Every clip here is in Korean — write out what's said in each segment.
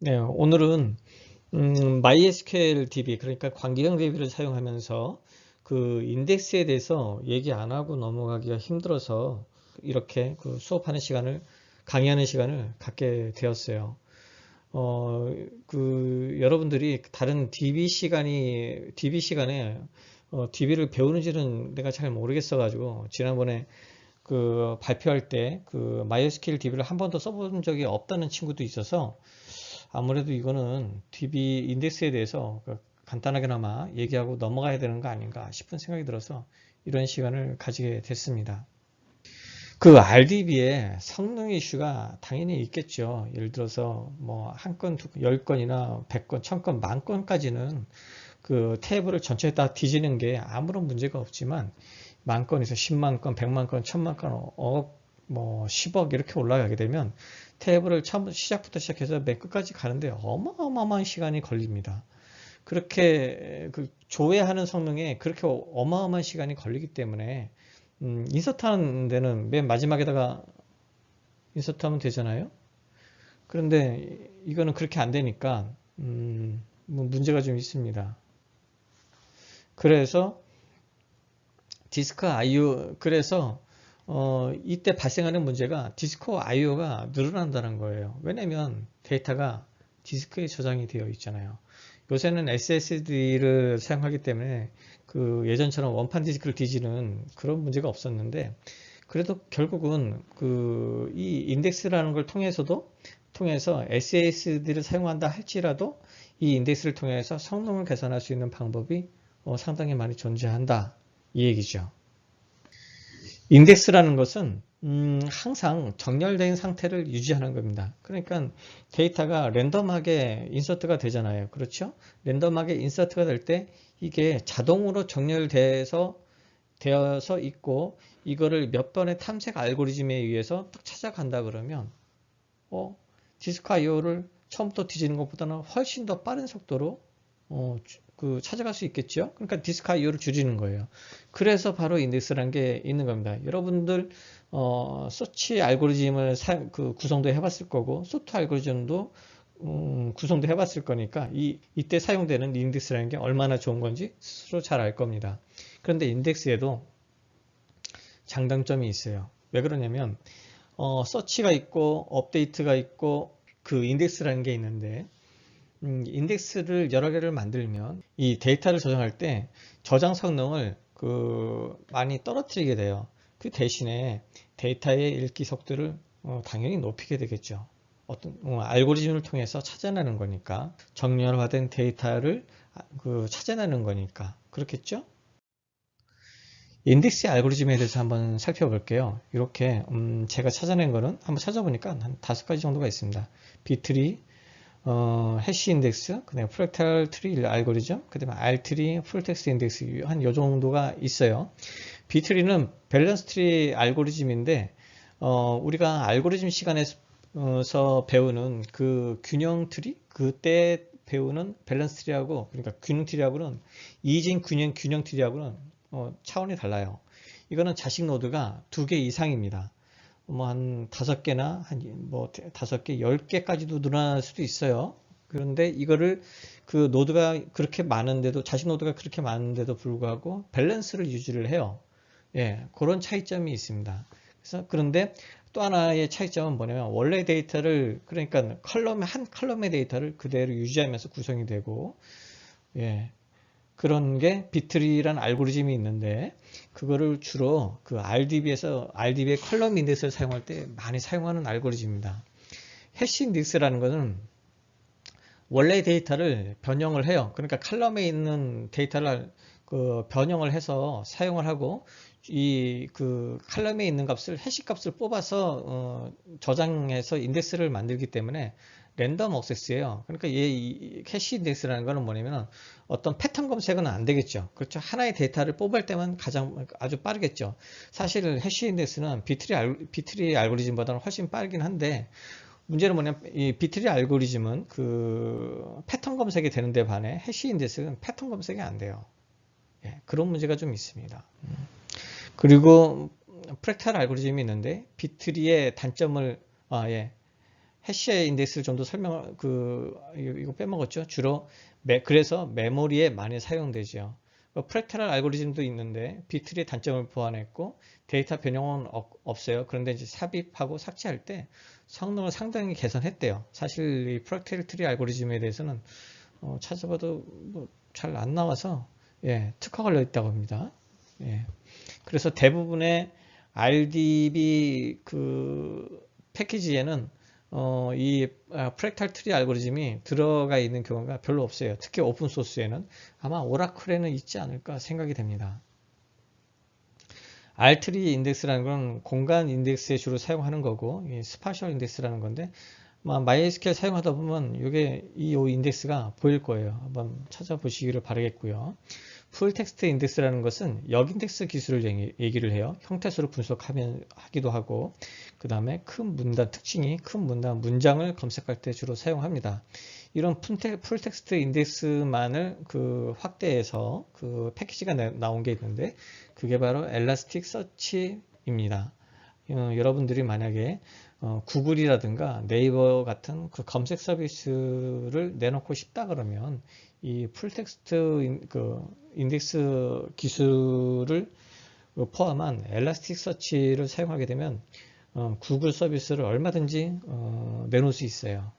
네, 오늘은 MySQL DB, 그러니까 광기형 DB를 사용하면서 그 인덱스에 대해서 얘기 안 하고 넘어가기가 힘들어서 이렇게 그 수업하는 시간을, 강의하는 시간을 갖게 되었어요. 여러분들이 다른 DB 시간에 DB를 배우는지는 내가 잘 모르겠어가지고, 지난번에 그 발표할 때 그 MySQL DB를 한 번도 써본 적이 없다는 친구도 있어서 아무래도 이거는 DB 인덱스에 대해서 간단하게나마 얘기하고 넘어가야 되는 거 아닌가 싶은 생각이 들어서 이런 시간을 가지게 됐습니다. 그 RDB에 성능 이슈가 당연히 있겠죠. 예를 들어서 뭐 한 건, 열 건이나 100건, 1000건, 만 건까지는 그 테이블을 전체에 다 뒤지는 게 아무런 문제가 없지만 만 건에서 10만 건, 100만 건, 1000만 건, 억, 뭐 10억 이렇게 올라가게 되면 테이블을 처음 시작부터 시작해서 맨 끝까지 가는데 어마어마한 시간이 걸립니다. 그렇게 그 조회하는 성능에 그렇게 어마어마한 시간이 걸리기 때문에 인서트하는 데는 맨 마지막에다가 인서트하면 되잖아요. 그런데 이거는 그렇게 안 되니까 뭐 문제가 좀 있습니다. 그래서 디스크 IO 그래서 이때 발생하는 문제가 디스크 IO가 늘어난다는 거예요. 왜냐면 데이터가 디스크에 저장이 되어 있잖아요. 요새는 SSD를 사용하기 때문에 그 예전처럼 원판 디스크를 뒤지는 그런 문제가 없었는데 그래도 결국은 그 이 인덱스라는 걸 통해서 SSD를 사용한다 할지라도 이 인덱스를 통해서 성능을 개선할 수 있는 방법이 상당히 많이 존재한다 이 얘기죠. 인덱스라는 것은 항상 정렬된 상태를 유지하는 겁니다. 그러니까 데이터가 랜덤하게 인서트가 되잖아요. 그렇죠? 랜덤하게 인서트가 될 때 이게 자동으로 되어서 있고 이거를 몇 번의 탐색 알고리즘에 의해서 딱 찾아간다 그러면 어, 디스크 IO를 처음부터 뒤지는 것보다는 훨씬 더 빠른 속도로 찾아갈 수 있겠죠. 그러니까 디스크 IO를 줄이는 거예요. 그래서 바로 인덱스라는 게 있는 겁니다. 여러분들 서치 알고리즘을 구성도 해봤을 거고 소트 알고리즘도 구성도 해봤을 거니까 이때 사용되는 인덱스라는 게 얼마나 좋은 건지 스스로 잘 알 겁니다. 그런데 인덱스에도 장단점이 있어요. 왜 그러냐면 서치가 있고 업데이트가 있고 그 인덱스라는 게 있는데 인덱스를 여러 개를 만들면 이 데이터를 저장할 때 저장 성능을 많이 떨어뜨리게 돼요. 그 대신에 데이터의 읽기 속도를 당연히 높이게 되겠죠. 어떤 알고리즘을 통해서 찾아내는 거니까 정렬화된 데이터를 찾아내는 거니까 그렇겠죠? 인덱스 알고리즘에 대해서 한번 살펴볼게요. 이렇게 제가 찾아낸 거는 한번 찾아보니까 한 5가지 정도가 있습니다. 비트리, 해시 인덱스, 그다음에 프랙탈 트리 알고리즘, 그다음에 R트리, 풀텍스트 인덱스 한 요 정도가 있어요. B트리는 밸런스 트리 알고리즘인데 우리가 알고리즘 시간에서 배우는 그 균형 트리 그때 배우는 밸런스 트리하고 그러니까 균형 트리하고는 이진 균형 트리하고는 차원이 달라요. 이거는 자식 노드가 2개 이상입니다. 뭐 한 5개나 뭐 5개, 10개까지도 늘어날 수도 있어요. 그런데 이거를 그 노드가 그렇게 많은데도 자식 노드가 그렇게 많은데도 불구하고 밸런스를 유지를 해요. 예, 그런 차이점이 있습니다. 그래서 그런데 또 하나의 차이점은 뭐냐면 원래 데이터를 그러니까 한 컬럼의 데이터를 그대로 유지하면서 구성이 되고 예, 그런 게 비트리라는 알고리즘이 있는데 그거를 주로 그 RDB의 컬럼 인덱스를 사용할 때 많이 사용하는 알고리즘입니다. 해시 인덱스라는 것은 원래 데이터를 변형을 해요. 그러니까 컬럼에 있는 데이터를 변형을 해서 사용을 하고 이 컬럼에 있는 값을 해시 값을 뽑아서 저장해서 인덱스를 만들기 때문에 랜덤 액세스예요. 그러니까 이 해시 인덱스라는 거는 뭐냐면 어떤 패턴 검색은 안 되겠죠. 그렇죠. 하나의 데이터를 뽑을 때만 아주 빠르겠죠. 사실 해시 인덱스는 비트리 알고리즘보다는 훨씬 빠르긴 한데 문제는 뭐냐면 이 비트리 알고리즘은 그 패턴 검색이 되는데 반해 해시 인덱스는 패턴 검색이 안 돼요. 예, 그런 문제가 좀 있습니다. 그리고 프랙탈 알고리즘이 있는데 비트리의 단점을 예, 해시 인덱스를 좀 더 이거 빼먹었죠. 주로 그래서 메모리에 많이 사용되죠. 프랙탈 알고리즘도 있는데 비트리의 단점을 보완했고 데이터 변형은 없어요. 그런데 이제 삽입하고 삭제할 때 성능을 상당히 개선했대요. 사실 이 프랙탈 트리 알고리즘에 대해서는 찾아봐도 뭐 잘 안 나와서 예, 특화 걸려 있다고 합니다. 예. 그래서 대부분의 RDB 패키지에는 이 프랙탈 트리 알고리즘이 들어가 있는 경우가 별로 없어요. 특히 오픈 소스에는 아마 오라클에는 있지 않을까 생각이 됩니다. R3 인덱스라는 건 공간 인덱스에 주로 사용하는 거고, 스파셜 인덱스라는 건데, MySQL 사용하다 보면 이게 이 인덱스가 보일 거예요. 한번 찾아보시기를 바라겠고요. 풀텍스트 인덱스라는 것은 역인덱스 기술을 얘기를 해요. 형태수를 하기도 하고, 그 다음에 큰 문단 특징이 큰 문장을 검색할 때 주로 사용합니다. 이런 풀텍스트 인덱스만을 확대해서 패키지가 나온 게 있는데, 그게 바로 엘라스틱 서치입니다. 여러분들이 만약에 구글이라든가 네이버 같은 검색 서비스를 내놓고 싶다 그러면 이 풀텍스트 인덱스 기술을 포함한 엘라스틱 서치를 사용하게 되면 구글 서비스를 얼마든지 내놓을 수 있어요.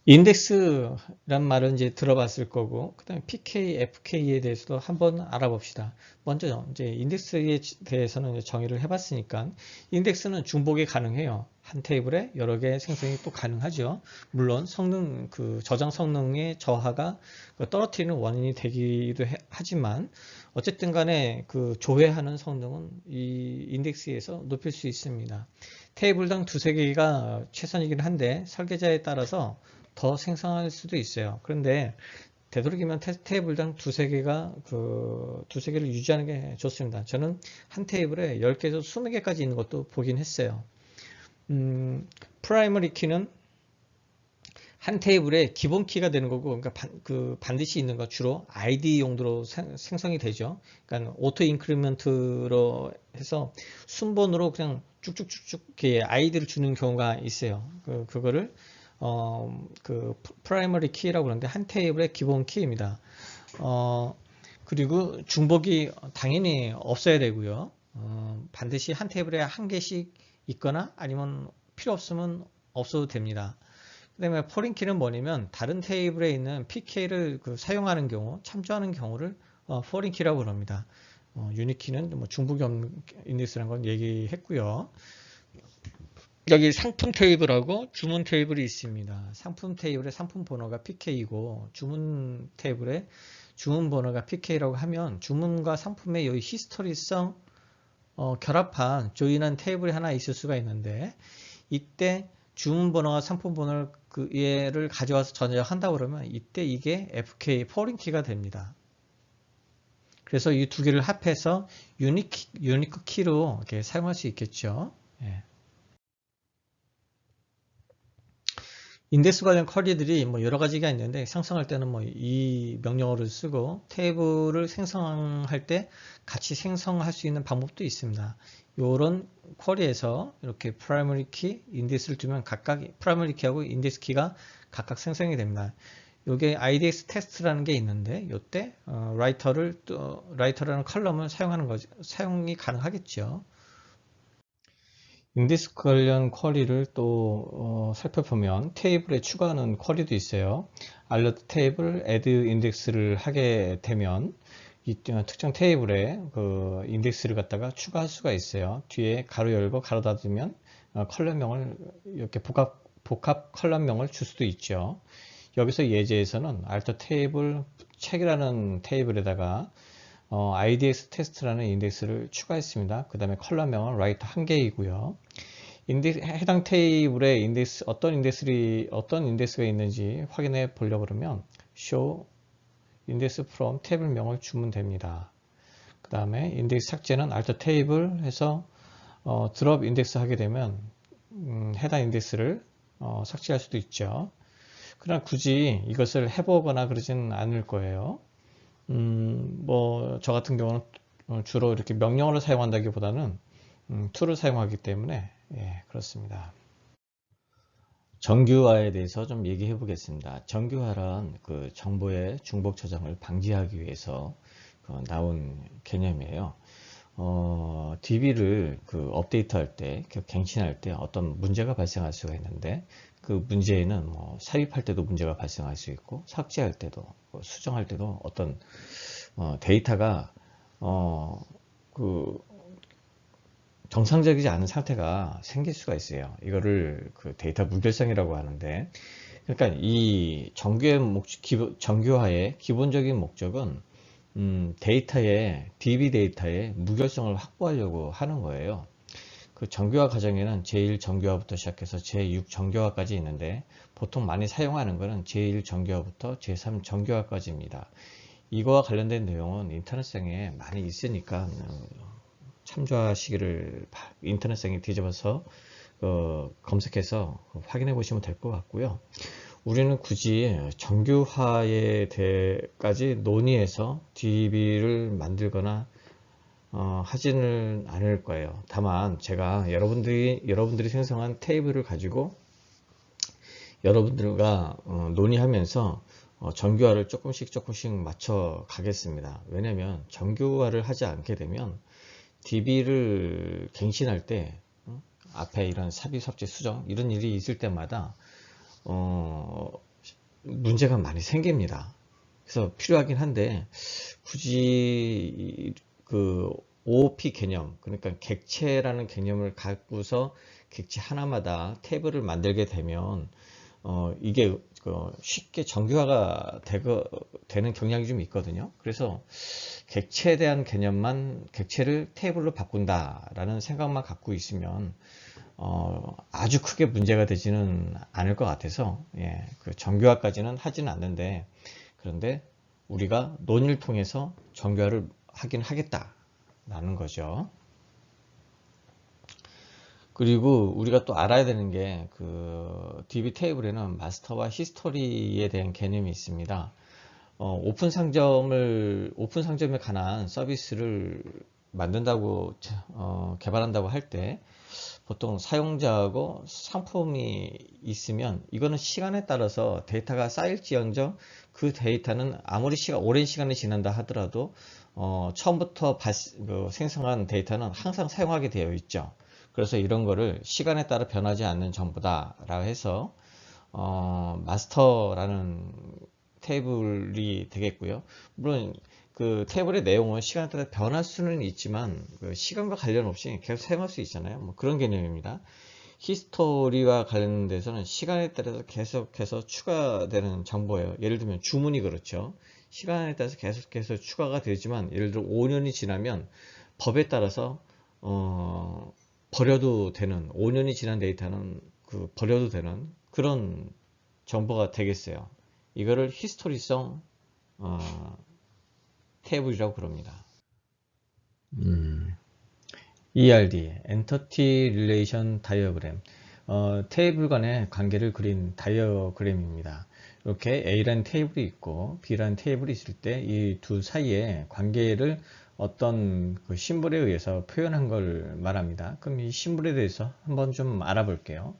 인덱스란 말은 이제 들어봤을 거고, 그 다음에 PK, FK에 대해서도 한번 알아봅시다. 먼저 이제 인덱스에 대해서는 이제 정의를 해봤으니까, 인덱스는 중복이 가능해요. 한 테이블에 여러 개 생성이 또 가능하죠. 물론 저장 성능의 저하가 떨어뜨리는 원인이 되기도 하지만, 어쨌든 간에 조회하는 성능은 이 인덱스에서 높일 수 있습니다. 테이블당 두세 개가 최선이긴 한데, 설계자에 따라서 더 생성할 수도 있어요. 그런데 되도록이면 테이블당 두세 개를 유지하는 게 좋습니다. 저는 한 테이블에 10개에서 20개까지 있는 것도 보긴 했어요. 프라이머리 키는 한 테이블에 기본 키가 되는 거고, 그러니까 반드시 있는 거 주로 ID 용도로 생성이 되죠. 그러니까 오토 인크리먼트로 해서 순번으로 그냥 쭉쭉쭉쭉 아이디를 주는 경우가 있어요. 그거를 프라이머리 키라고 그러는데 한 테이블의 기본 키입니다. 그리고 중복이 당연히 없어야 되고요. 반드시 한 테이블에 한 개씩 있거나 아니면 필요 없으면 없어도 됩니다. 그 다음에 포린 키는 뭐냐면 다른 테이블에 있는 PK를 사용하는 경우, 참조하는 경우를 포린 키라고 합니다. 유닛 키는 뭐 중복이 없는 인덱스라는 건 얘기했고요. 여기 상품 테이블하고 주문 테이블이 있습니다. 상품 테이블의 상품 번호가 PK이고 주문 테이블의 주문 번호가 PK라고 하면 주문과 상품의 이 히스토리성 결합한 조인한 테이블이 하나 있을 수가 있는데, 이때 주문 번호와 상품 번호를 얘를 가져와서 전역한다 그러면 이때 이게 FK 포린 키가 됩니다. 그래서 이 두 개를 합해서 유니크 키로 이렇게 사용할 수 있겠죠. 예. 인덱스 관련 쿼리들이 뭐 여러 가지가 있는데, 생성할 때는 뭐 이 명령어를 쓰고 테이블을 생성할 때 같이 생성할 수 있는 방법도 있습니다. 이런 쿼리에서 이렇게 프라이머리 키, 인덱스를 두면 각각 프라이머리 키하고 인덱스 키가 각각 생성이 됩니다. 이게 IDX 테스트라는 게 있는데, 이때 라이터라는 컬럼을 사용이 가능하겠죠. 인덱스 관련 쿼리를 또 살펴보면 테이블에 추가하는 쿼리도 있어요. 알러트 테이블 add 인덱스를 하게 되면 이 특정 테이블에 인덱스를 갖다가 추가할 수가 있어요. 뒤에 가로 열고 가로 닫으면 컬럼명을 이렇게 복합 컬럼명을 줄 수도 있죠. 여기서 예제에서는 알터 테이블 책이라는 테이블에다가 IDX 테스트라는 인덱스를 추가했습니다. 그 다음에 컬럼명은 라이터 한 개이고요. 해당 테이블에 어떤 인덱스가 있는지 확인해 보려고 그러면 show index from 테이블명을 주면 됩니다. 그 다음에 인덱스 삭제는 alter table 해서 drop 인덱스 하게 되면 해당 인덱스를 삭제할 수도 있죠. 그러나 굳이 이것을 해보거나 그러진 않을 거예요. 저 같은 경우는 주로 이렇게 명령어를 사용한다기보다는 툴을 사용하기 때문에, 예, 그렇습니다. 정규화에 대해서 좀 얘기해 보겠습니다. 정규화란 그 정보의 중복 저장을 방지하기 위해서 나온 개념이에요. DB를 그 업데이트할 때, 갱신할 때 어떤 문제가 발생할 수가 있는데, 그 문제에는 뭐 삽입할 때도 문제가 발생할 수 있고, 삭제할 때도, 수정할 때도 어떤 데이터가 어, 그 정상적이지 않은 상태가 생길 수가 있어요. 이거를 그 데이터 무결성이라고 하는데, 그러니까 이 정교화의 기본적인 목적은 DB 데이터의 무결성을 확보하려고 하는 거예요. 그 정교화 과정에는 제1 정교화부터 시작해서 제6 정교화까지 있는데, 보통 많이 사용하는 것은 제1 정교화부터 제3 정교화까지입니다. 이거와 관련된 내용은 인터넷상에 많이 있으니까 참조하시기를 인터넷상에 뒤집어서 검색해서 확인해 보시면 될 것 같고요. 우리는 굳이 정규화에 대해까지 논의해서 DB를 만들거나 하지는 않을 거예요. 다만 제가 여러분들이 생성한 테이블을 가지고 여러분들과 논의하면서 정규화를 조금씩 맞춰 가겠습니다. 왜냐하면 정규화를 하지 않게 되면 DB를 갱신할 때 앞에 이런 삽입, 삭제, 수정 이런 일이 있을 때마다 문제가 많이 생깁니다. 그래서 필요하긴 한데 굳이 그 OOP 개념, 그러니까 객체라는 개념을 갖고서 객체 하나마다 탭을 만들게 되면 이게 쉽게 정교화가 되는 경향이 좀 있거든요. 그래서 객체에 대한 개념만 객체를 테이블로 바꾼다라는 생각만 갖고 있으면 아주 크게 문제가 되지는 않을 것 같아서 그 정교화까지는 하지는 않는데, 그런데 우리가 논의를 통해서 정교화를 하긴 하겠다라는 거죠. 그리고 우리가 또 알아야 되는 게 그 DB 테이블에는 마스터와 히스토리에 대한 개념이 있습니다. 오픈 상점에 관한 서비스를 만든다고 개발한다고 할 때 보통 사용자하고 상품이 있으면 이거는 시간에 따라서 데이터가 쌓일지언정 그 데이터는 아무리 오랜 시간이 지난다 하더라도 처음부터 생성한 데이터는 항상 사용하게 되어 있죠. 그래서 이런 거를 시간에 따라 변하지 않는 정보다라고 해서 마스터라는 테이블이 되겠고요. 물론 그 테이블의 내용은 시간에 따라 변할 수는 있지만 그 시간과 관련 없이 계속 사용할 수 있잖아요. 뭐 그런 개념입니다. 히스토리와 관련돼서는 시간에 따라서 계속해서 추가되는 정보예요. 예를 들면 주문이 그렇죠. 시간에 따라서 계속해서 추가가 되지만 예를 들어 5년이 지나면 법에 따라서 버려도 되는, 5년이 지난 데이터는 그 버려도 되는 그런 정보가 되겠어요. 이거를 히스토리성 테이블이라고 그럽니다. ERD, Entity Relation Diagram, 테이블 간의 관계를 그린 다이어그램입니다. 이렇게 A라는 테이블이 있고 B라는 테이블이 있을 때 이 두 사이의 관계를 어떤 그 심볼에 의해서 표현한 걸 말합니다. 그럼 이 심볼에 대해서 한번 좀 알아볼게요.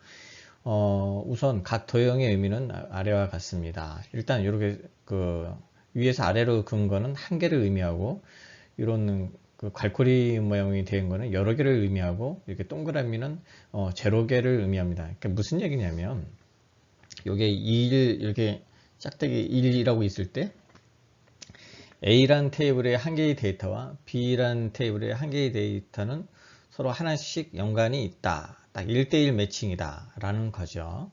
우선 각 도형의 의미는 아래와 같습니다. 일단 이렇게 그 위에서 아래로 그은 거는 한 개를 의미하고, 이런 그 갈고리 모양이 된 거는 여러 개를 의미하고, 이렇게 동그라미는 제로 개를 의미합니다. 그러니까 무슨 얘기냐면 요게 1 이렇게 짝대기 1이라고 있을 때 A란 테이블의 한 개의 데이터와 B란 테이블의 한 개의 데이터는 서로 하나씩 연관이 있다. 딱 1대1 매칭이다 라는 거죠.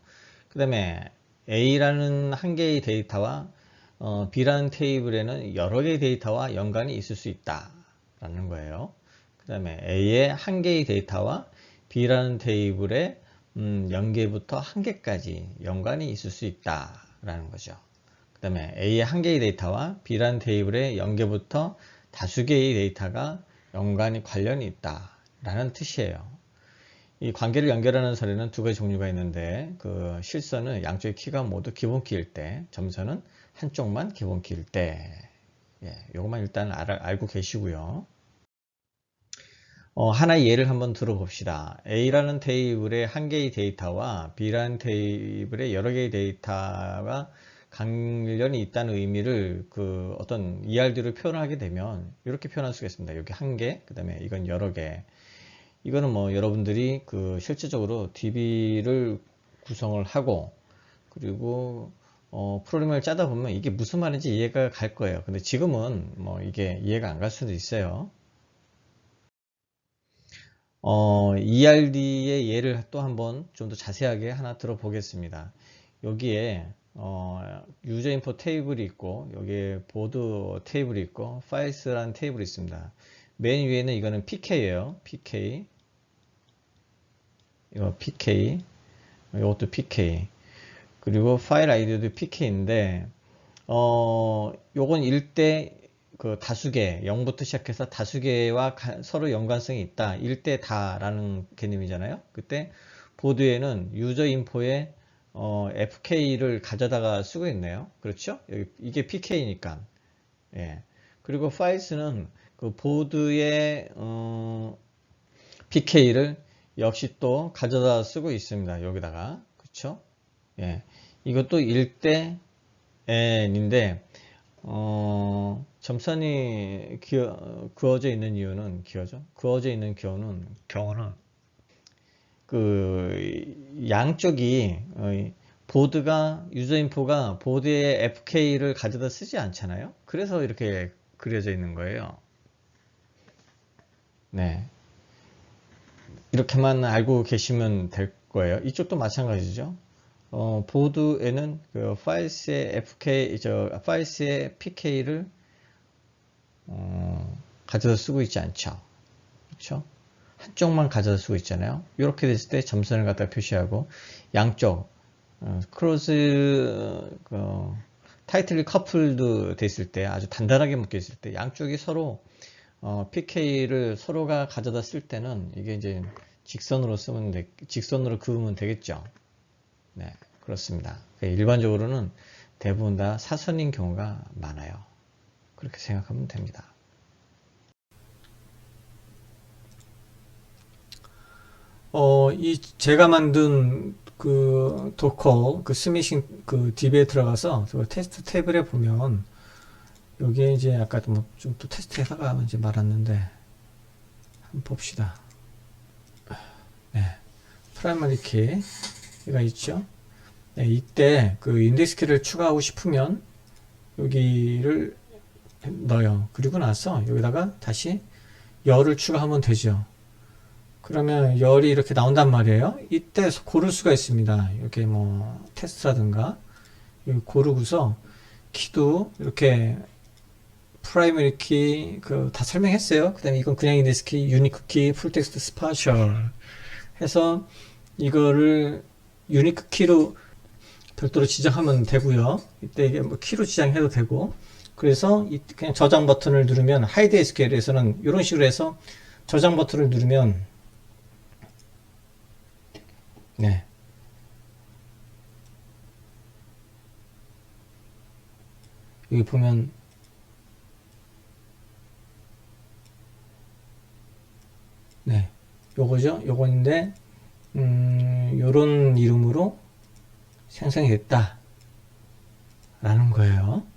그 다음에 A라는 한 개의 데이터와 B라는 테이블에는 여러 개의 데이터와 연관이 있을 수 있다 라는 거예요. 그 다음에 A의 한 개의 데이터와 B라는 테이블의 0개부터 1개까지 연관이 있을 수 있다 라는 거죠. 그 다음에 A의 한 개의 데이터와 B라는 테이블의 0개부터 다수 개의 데이터가 관련이 있다 라는 뜻이에요. 이 관계를 연결하는 사례는 두 가지 종류가 있는데, 그 실선은 양쪽의 키가 모두 기본키일 때, 점선은 한쪽만 기본키일 때, 이것만 일단 알고 계시고요. 하나의 예를 한번 들어봅시다. A라는 테이블의 한 개의 데이터와 B라는 테이블의 여러 개의 데이터가 관련이 있다는 의미를 그 어떤 ERD로 표현하게 되면 이렇게 표현할 수가 있습니다. 여기 한 개, 그 다음에 이건 여러 개. 이거는 뭐 여러분들이 그 실질적으로 DB를 구성을 하고 그리고 프로그램을 짜다 보면 이게 무슨 말인지 이해가 갈 거예요. 근데 지금은 뭐 이게 이해가 안 갈 수도 있어요. ERD의 예를 또 한번 좀 더 자세하게 하나 들어보겠습니다. 여기에 유저 인포 테이블이 있고 여기에 보드 테이블이 있고 파일스라는 테이블이 있습니다. 맨 위에는 이거는 PK예요. PK 이거 PK 이것도 PK 그리고 파일 아이디도 PK인데 요건 일대 그 다수개 0부터 시작해서 다수개와 서로 연관성이 있다. 일대 다라는 개념이잖아요. 그때 보드에는 유저 인포에 FK를 가져다가 쓰고 있네요. 그렇죠? 여기 이게 PK니까. 예. 그리고 파일스는 그 보드의 PK를 역시 또 가져다 쓰고 있습니다. 여기다가. 그렇죠? 예. 이것도 1대 n인데 점선이 그어져 있는 이유는 그어져 있는 경우는 그 양쪽이 보드가 유저 인포가 보드에 FK를 가져다 쓰지 않잖아요. 그래서 이렇게 그려져 있는 거예요. 네. 이렇게만 알고 계시면 될 거예요. 이쪽도 마찬가지죠. 보드에는 그 파일스의 파일스의 PK를 가져다 쓰고 있지 않죠. 그렇죠? 한쪽만 가져다 쓰고 있잖아요. 이렇게 됐을 때 점선을 갖다 표시하고 양쪽 크로스 타이틀리 커플드 됐을 때 아주 단단하게 묶여 있을 때 양쪽이 서로 PK를 서로가 가져다 쓸 때는 이게 이제 직선으로 그으면 되겠죠. 네, 그렇습니다. 일반적으로는 대부분 다 사선인 경우가 많아요. 그렇게 생각하면 됩니다. 제가 만든 그 도커 그 스미싱 그 DB에 들어가서 그 테스트 테이블에 보면 여기에 이제 아까 뭐 좀 또 테스트 해다가 이제 말았는데 한번 봅시다. 네, 프라이머리 키가 있죠. 네, 이때 그 인덱스 키를 추가하고 싶으면 여기를 넣어요. 그리고 나서 여기다가 다시 열을 추가하면 되죠. 그러면 열이 이렇게 나온단 말이에요. 이때 고를 수가 있습니다. 이렇게 뭐 테스트라든가 고르고서 키도 이렇게 프라이머리 키 그 다 설명했어요. 그 다음에 이건 그냥 인덱스 키, 유니크 키, 풀텍스트 스파셜 해서 이거를 유니크 키로 별도로 지정하면 되고요. 이때 이게 뭐 키로 지정해도 되고 그래서 그냥 저장 버튼을 누르면 하이드 SQL에서는 이런 식으로 해서 저장 버튼을 누르면 네. 여기 보면 네. 요거죠. 요건데 요런 이름으로 생성이 됐다 라는 거예요.